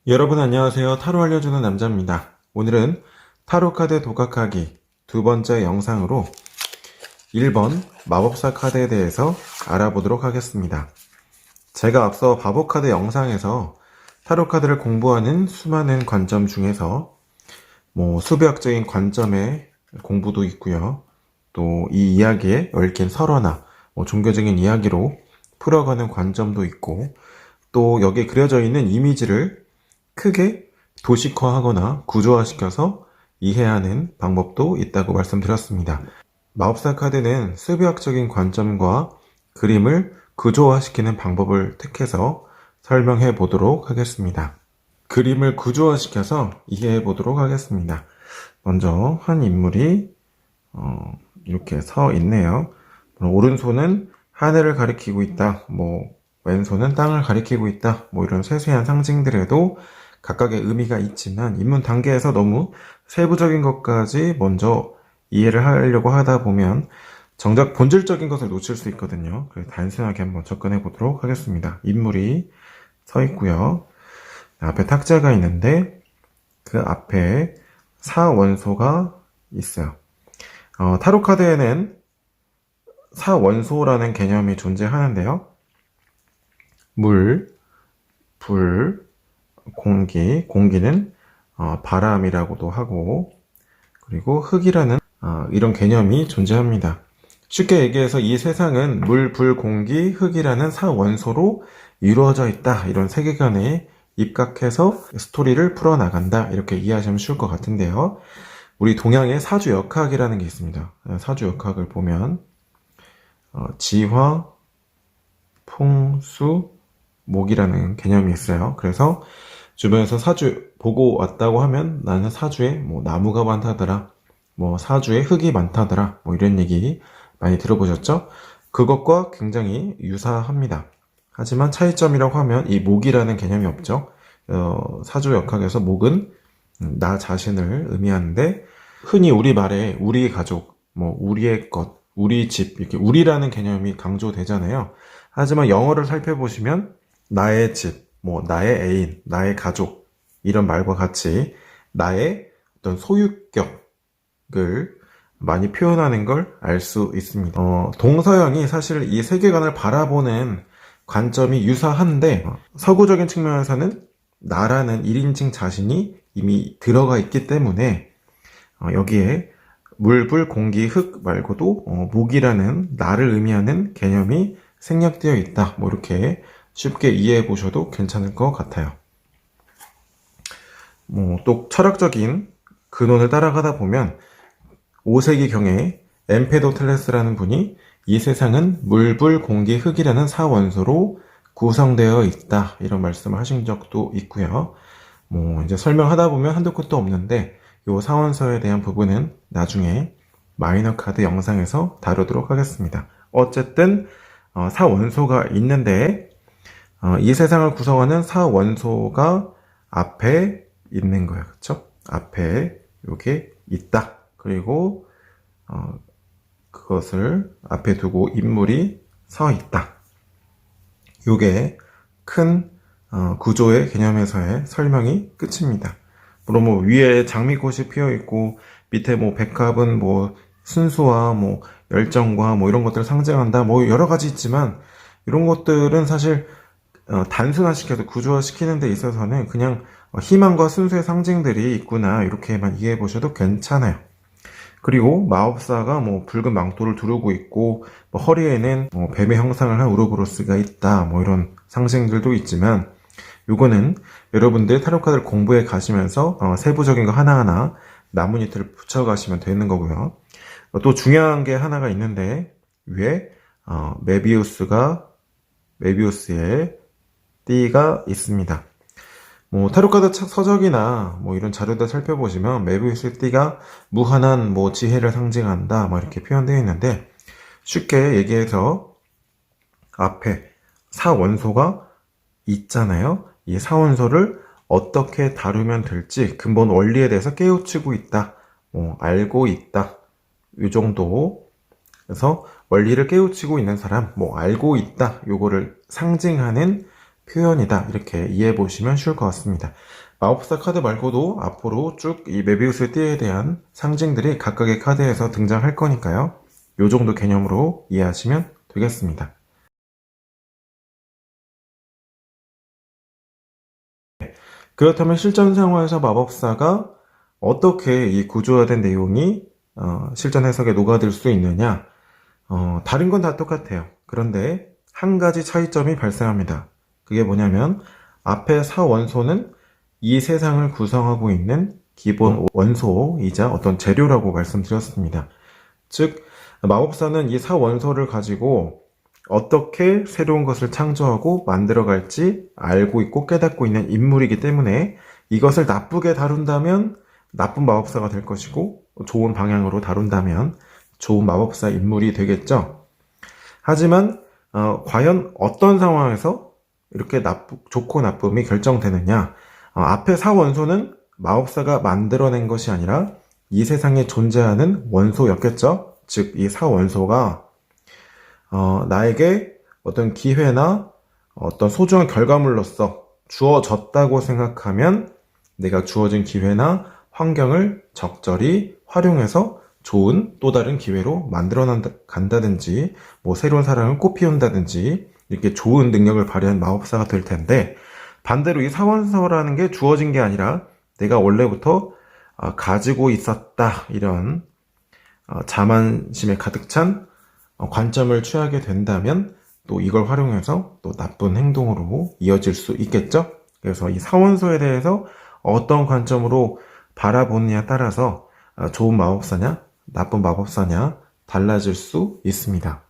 여러분 안녕하세요. 타로 알려주는 남자입니다. 오늘은 타로카드 도각하기 두 번째 영상으로 1번 마법사 카드에 대해서 알아보도록 하겠습니다. 제가 앞서 바보카드 영상에서 타로카드를 공부하는 수많은 관점 중에서 수비학적인 관점의 공부도 있고요. 또 이 이야기에 얽힌 설화나 종교적인 이야기로 풀어가는 관점도 있고, 또 여기에 그려져 있는 이미지를 크게 도식화하거나 구조화시켜서 이해하는 방법도 있다고 말씀드렸습니다. 마법사 카드는 수비학적인 관점과 그림을 구조화시키는 방법을 택해서 설명해 보도록 하겠습니다. 그림을 구조화시켜서 이해해 보도록 하겠습니다. 먼저 한 인물이 이렇게 서 있네요. 오른손은 하늘을 가리키고 있다. 왼손은 땅을 가리키고 있다. 이런 세세한 상징들에도 각각의 의미가 있지만 입문 단계에서 너무 세부적인 것까지 먼저 이해를 하려고 하다 보면 정작 본질적인 것을 놓칠 수 있거든요. 그래서 단순하게 한번 접근해 보도록 하겠습니다. 인물이 서 있고요. 앞에 탁자가 있는데 그 앞에 사원소가 있어요. 타로 카드에는 사원소라는 개념이 존재하는데요. 물, 불, 공기는 바람이라고도 하고, 그리고 흙이라는 이런 개념이 존재합니다. 쉽게 얘기해서 이 세상은 물, 불, 공기, 흙이라는 사원소로 이루어져 있다. 이런 세계관에 입각해서 스토리를 풀어나간다. 이렇게 이해하시면 쉬울 것 같은데요. 우리 동양의 사주역학이라는 게 있습니다. 사주역학을 보면 지화, 풍수, 목이라는 개념이 있어요. 그래서 주변에서 사주 보고 왔다고 하면 나는 사주에 나무가 많다더라, 사주에 흙이 많다더라, 이런 얘기 많이 들어보셨죠? 그것과 굉장히 유사합니다. 하지만 차이점이라고 하면 이 목이라는 개념이 없죠. 사주역학에서 목은 나 자신을 의미하는데, 흔히 우리 말에 우리 가족, 우리의 것, 우리 집, 이렇게 우리라는 개념이 강조되잖아요. 하지만 영어를 살펴보시면 나의 집, 나의 애인, 나의 가족, 이런 말과 같이 나의 어떤 소유격을 많이 표현하는 걸 알 수 있습니다. 동서양이 사실 이 세계관을 바라보는 관점이 유사한데, 서구적인 측면에서는 나라는 1인칭 자신이 이미 들어가 있기 때문에 여기에 물, 불, 공기, 흙 말고도 목이라는 나를 의미하는 개념이 생략되어 있다. 이렇게 쉽게 이해해 보셔도 괜찮을 것 같아요. 또 철학적인 근원을 따라가다 보면 5세기경에 엠페도클레스라는 분이 이 세상은 물, 불, 공기, 흙이라는 사원소로 구성되어 있다. 이런 말씀을 하신 적도 있고요. 이제 설명하다 보면 한도 끝도 없는데 이 사원소에 대한 부분은 나중에 마이너 카드 영상에서 다루도록 하겠습니다. 어쨌든 사원소가 있는데 이 세상을 구성하는 사원소가 앞에 있는 거예요. 그렇죠? 앞에 요게 있다. 그리고 그것을 앞에 두고 인물이 서 있다. 요게 큰 구조의 개념에서의 설명이 끝입니다. 물론 위에 장미꽃이 피어 있고 밑에 백합은 순수와 열정과 이런 것들을 상징한다, 여러 가지 있지만 이런 것들은 사실 단순화시켜서 구조화시키는 데 있어서는 그냥 희망과 순수의 상징들이 있구나, 이렇게만 이해해 보셔도 괜찮아요. 그리고 마법사가 붉은 망토를 두르고 있고 허리에는 뱀의 형상을 한 우르보로스가 있다, 이런 상징들도 있지만 요거는 여러분들 타로카드를 공부해 가시면서 세부적인 거 하나하나 나뭇잎을 붙여가시면 되는 거고요. 또 중요한 게 하나가 있는데 위에 메비우스의 띠가 있습니다. 타로카드 서적이나 이런 자료들 살펴보시면 메비우스 띠가 무한한 지혜를 상징한다, 이렇게 표현되어 있는데, 쉽게 얘기해서 앞에 사원소가 있잖아요. 이 사원소를 어떻게 다루면 될지 근본 원리에 대해서 깨우치고 있다, 알고 있다, 이 정도. 그래서 원리를 깨우치고 있는 사람, 알고 있다, 요거를 상징하는 표현이다. 이렇게 이해해 보시면 쉬울 것 같습니다. 마법사 카드 말고도 앞으로 쭉 이 메비우스 띠에 대한 상징들이 각각의 카드에서 등장할 거니까요. 요 정도 개념으로 이해하시면 되겠습니다. 그렇다면 실전 상황에서 마법사가 어떻게 이 구조화된 내용이 실전 해석에 녹아들 수 있느냐? 다른 건 다 똑같아요. 그런데 한 가지 차이점이 발생합니다. 그게 뭐냐면 앞에 사원소는 이 세상을 구성하고 있는 기본 원소이자 어떤 재료라고 말씀드렸습니다. 즉 마법사는 이 사원소를 가지고 어떻게 새로운 것을 창조하고 만들어갈지 알고 있고 깨닫고 있는 인물이기 때문에 이것을 나쁘게 다룬다면 나쁜 마법사가 될 것이고 좋은 방향으로 다룬다면 좋은 마법사 인물이 되겠죠. 하지만 과연 어떤 상황에서 이렇게 좋고 나쁨이 결정되느냐? 앞에 사원소는 마법사가 만들어낸 것이 아니라 이 세상에 존재하는 원소였겠죠. 즉 이 사원소가 나에게 어떤 기회나 어떤 소중한 결과물로서 주어졌다고 생각하면 내가 주어진 기회나 환경을 적절히 활용해서 좋은 또 다른 기회로 만들어 간다든지 뭐 새로운 사랑을 꽃피운다든지 이렇게 좋은 능력을 발휘한 마법사가 될 텐데 반대로 이 사원소라는 게 주어진 게 아니라 내가 원래부터 가지고 있었다 이런 자만심에 가득 찬 관점을 취하게 된다면 또 이걸 활용해서 또 나쁜 행동으로 이어질 수 있겠죠. 그래서 이 사원소에 대해서 어떤 관점으로 바라보느냐에 따라서 좋은 마법사냐 나쁜 마법사냐 달라질 수 있습니다.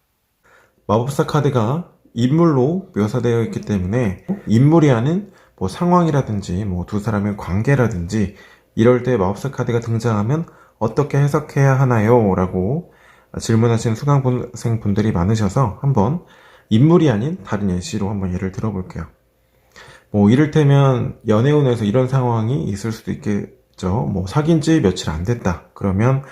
마법사 카드가 인물로 묘사되어 있기 때문에 인물이 아닌 뭐 상황이라든지 뭐 두 사람의 관계라든지 이럴 때 마법사 카드가 등장하면 어떻게 해석해야 하나요? 라고 질문하시는 수강생 분들이 많으셔서 한번 인물이 아닌 다른 예시로 한번 예를 들어볼게요. 뭐 이를테면 연애운에서 이런 상황이 있을 수도 있겠죠. 뭐 사귄 지 며칠 안 됐다. 그러면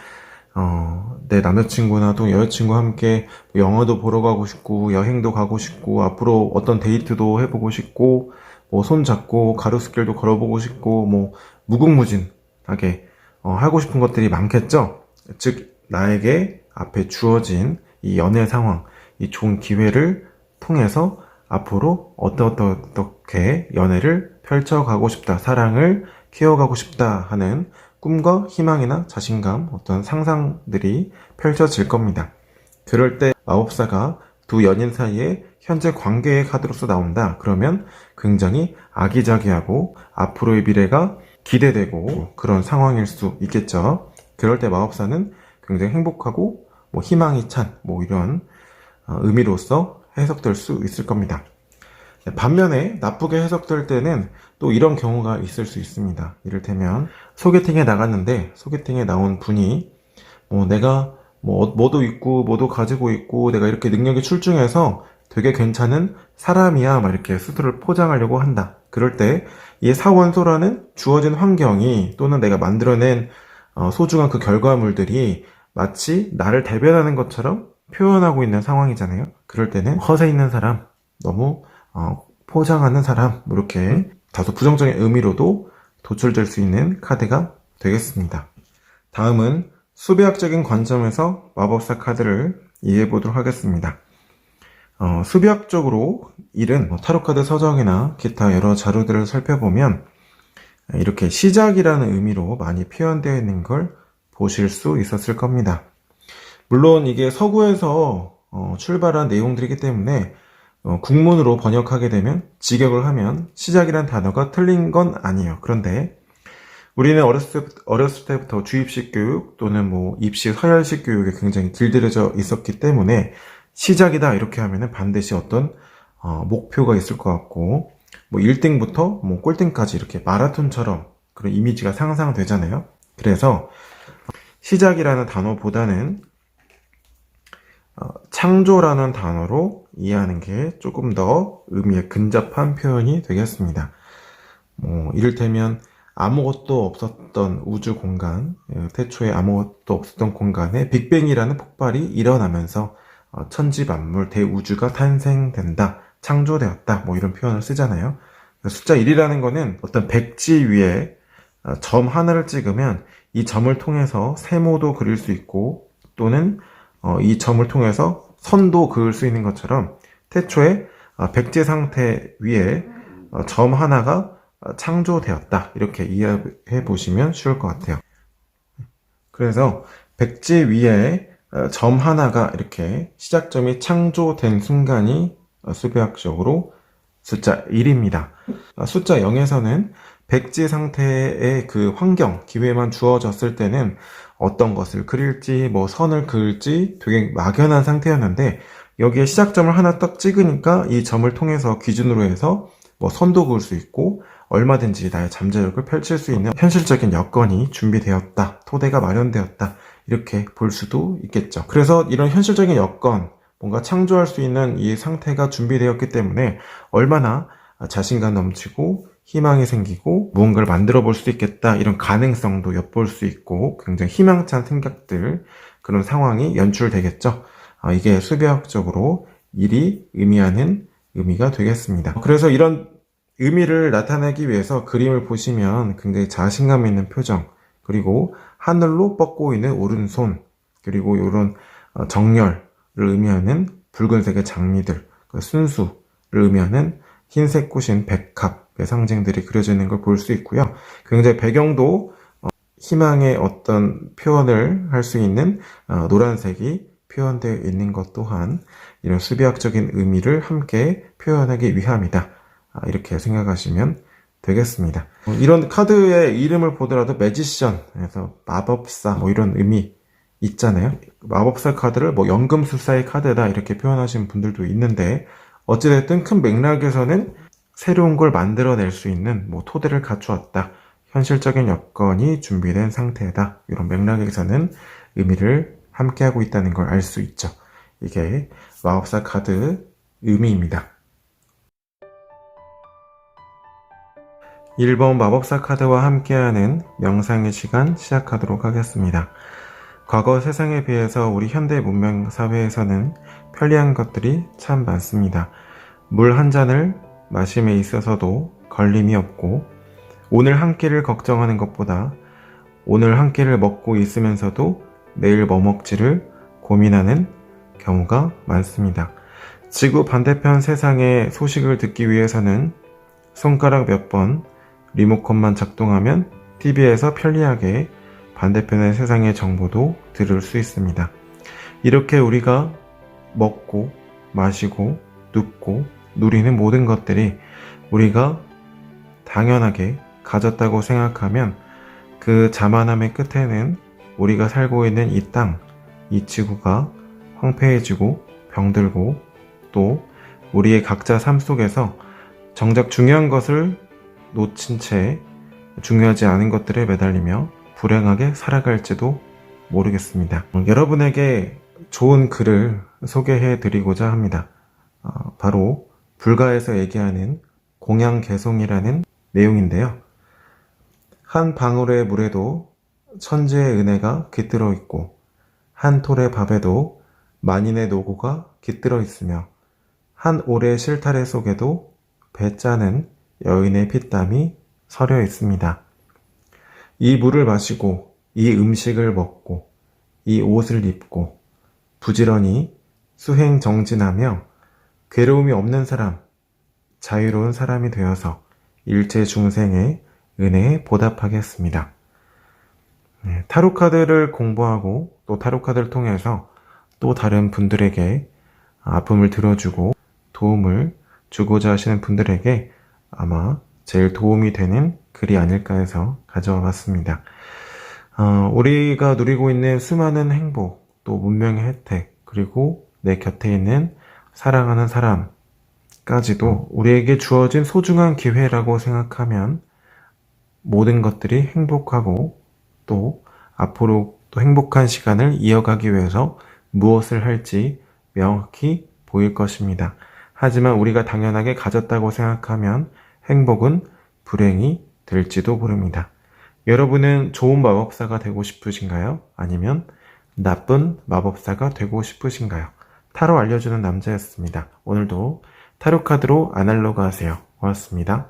내 남자친구나 또 여자친구와 함께 영화도 보러 가고 싶고 여행도 가고 싶고 앞으로 어떤 데이트도 해보고 싶고 뭐 손잡고 가로수길도 걸어보고 싶고 뭐 무궁무진하게 하고 싶은 것들이 많겠죠. 즉 나에게 앞에 주어진 이 연애 상황, 이 좋은 기회를 통해서 앞으로 어떻게 연애를 펼쳐가고 싶다, 사랑을 키워가고 싶다 하는 꿈과 희망이나 자신감, 어떤 상상들이 펼쳐질 겁니다. 그럴 때 마법사가 두 연인 사이에 현재 관계의 카드로서 나온다. 그러면 굉장히 아기자기하고 앞으로의 미래가 기대되고 그런 상황일 수 있겠죠. 그럴 때 마법사는 굉장히 행복하고 뭐 희망이 찬 뭐 이런 의미로서 해석될 수 있을 겁니다. 반면에 나쁘게 해석될 때는 또 이런 경우가 있을 수 있습니다. 이를테면 소개팅에 나갔는데 소개팅에 나온 분이 내가 뭐도 있고 뭐도 가지고 있고 내가 이렇게 능력이 출중해서 되게 괜찮은 사람이야 막 이렇게 스스로를 포장하려고 한다. 그럴 때 이 사원소라는 주어진 환경이 또는 내가 만들어낸 소중한 그 결과물들이 마치 나를 대변하는 것처럼 표현하고 있는 상황이잖아요. 그럴 때는 허세 있는 사람, 너무 포장하는 사람 이렇게 다소 부정적인 의미로도 도출될 수 있는 카드가 되겠습니다. 다음은 수비학적인 관점에서 마법사 카드를 이해해 보도록 하겠습니다. 수비학적으로 일은 타로카드 서적이나 기타 여러 자료들을 살펴보면 이렇게 시작이라는 의미로 많이 표현되어 있는 걸 보실 수 있었을 겁니다. 물론 이게 서구에서 출발한 내용들이기 때문에 국문으로 번역하게 되면 직역을 하면 시작이란 단어가 틀린 건 아니에요. 그런데 우리는 어렸을 때부터 주입식 교육 또는 뭐 입시 서열식 교육에 굉장히 길들여져 있었기 때문에 시작이다 이렇게 하면은 반드시 어떤 목표가 있을 것 같고 뭐 1등부터 뭐 꼴등까지 이렇게 마라톤처럼 그런 이미지가 상상되잖아요. 그래서 시작이라는 단어보다는 창조라는 단어로 이해하는 게 조금 더 의미에 근접한 표현이 되겠습니다. 이를테면 아무것도 없었던 우주 공간, 태초에 아무것도 없었던 공간에 빅뱅이라는 폭발이 일어나면서 천지만물 대우주가 탄생된다. 창조되었다. 뭐 이런 표현을 쓰잖아요. 숫자 1이라는 거는 어떤 백지 위에 점 하나를 찍으면 이 점을 통해서 세모도 그릴 수 있고 또는 이 점을 통해서 선도 그을 수 있는 것처럼 태초에 백지 상태 위에 점 하나가 창조되었다. 이렇게 이해해 보시면 쉬울 것 같아요. 그래서 백지 위에 점 하나가 이렇게 시작점이 창조된 순간이 수배학적으로 숫자 1입니다. 숫자 0에서는 백지 상태의 그 환경, 기회만 주어졌을 때는 어떤 것을 그릴지, 뭐 선을 그을지 되게 막연한 상태였는데 여기에 시작점을 하나 딱 찍으니까 이 점을 통해서 기준으로 해서 뭐 선도 그을 수 있고 얼마든지 나의 잠재력을 펼칠 수 있는 현실적인 여건이 준비되었다, 토대가 마련되었다 이렇게 볼 수도 있겠죠. 그래서 이런 현실적인 여건, 뭔가 창조할 수 있는 이 상태가 준비되었기 때문에 얼마나 자신감 넘치고 희망이 생기고 무언가를 만들어 볼 수 있겠다 이런 가능성도 엿볼 수 있고 굉장히 희망찬 생각들 그런 상황이 연출되겠죠. 이게 수배학적으로 일이 의미하는 의미가 되겠습니다. 그래서 이런 의미를 나타내기 위해서 그림을 보시면 굉장히 자신감 있는 표정 그리고 하늘로 뻗고 있는 오른손 그리고 이런 정열을 의미하는 붉은색의 장미들 순수를 의미하는 흰색 꽃인 백합의 상징들이 그려져 있는 걸 볼 수 있고요. 굉장히 배경도 희망의 어떤 표현을 할 수 있는 노란색이 표현되어 있는 것 또한 이런 수비학적인 의미를 함께 표현하기 위함이다. 이렇게 생각하시면 되겠습니다. 이런 카드의 이름을 보더라도 매지션에서 마법사 뭐 이런 의미 있잖아요. 마법사 카드를 뭐 연금술사의 카드다 이렇게 표현하시는 분들도 있는데 어찌됐든 큰 맥락에서는 새로운 걸 만들어낼 수 있는 뭐 토대를 갖추었다. 현실적인 여건이 준비된 상태다. 이런 맥락에서는 의미를 함께하고 있다는 걸 알 수 있죠. 이게 마법사 카드 의미입니다. 1번 마법사 카드와 함께하는 명상의 시간 시작하도록 하겠습니다. 과거 세상에 비해서 우리 현대 문명 사회에서는 편리한 것들이 참 많습니다. 물 한 잔을 마심에 있어서도 걸림이 없고 오늘 한 끼를 걱정하는 것보다 오늘 한 끼를 먹고 있으면서도 내일 뭐 먹지를 고민하는 경우가 많습니다. 지구 반대편 세상의 소식을 듣기 위해서는 손가락 몇 번 리모컨만 작동하면 TV에서 편리하게 반대편의 세상의 정보도 들을 수 있습니다. 이렇게 우리가 먹고 마시고 눕고 누리는 모든 것들이 우리가 당연하게 가졌다고 생각하면 그 자만함의 끝에는 우리가 살고 있는 이 땅, 이 지구가 황폐해지고 병들고 또 우리의 각자 삶 속에서 정작 중요한 것을 놓친 채 중요하지 않은 것들에 매달리며 불행하게 살아갈지도 모르겠습니다. 여러분에게 좋은 글을 소개해 드리고자 합니다. 바로 불가에서 얘기하는 공양개송이라는 내용인데요. 한 방울의 물에도 천지의 은혜가 깃들어 있고 한 톨의 밥에도 만인의 노고가 깃들어 있으며 한 올의 실타래 속에도 배 짜는 여인의 피땀이 서려 있습니다. 이 물을 마시고 이 음식을 먹고 이 옷을 입고 부지런히 수행정진하며 괴로움이 없는 사람, 자유로운 사람이 되어서 일체 중생의 은혜에 보답하겠습니다. 타로카드를 공부하고 또 타로카드를 통해서 또 다른 분들에게 아픔을 들어주고 도움을 주고자 하시는 분들에게 아마 제일 도움이 되는 글이 아닐까 해서 가져와 봤습니다. 우리가 누리고 있는 수많은 행복, 또 문명의 혜택, 그리고 내 곁에 있는 사랑하는 사람까지도 우리에게 주어진 소중한 기회라고 생각하면 모든 것들이 행복하고 또 앞으로 또 행복한 시간을 이어가기 위해서 무엇을 할지 명확히 보일 것입니다. 하지만 우리가 당연하게 가졌다고 생각하면 행복은 불행이 될지도 모릅니다. 여러분은 좋은 마법사가 되고 싶으신가요? 아니면 나쁜 마법사가 되고 싶으신가요? 타로 알려주는 남자였습니다. 오늘도 타로 카드로 아날로그 하세요. 고맙습니다.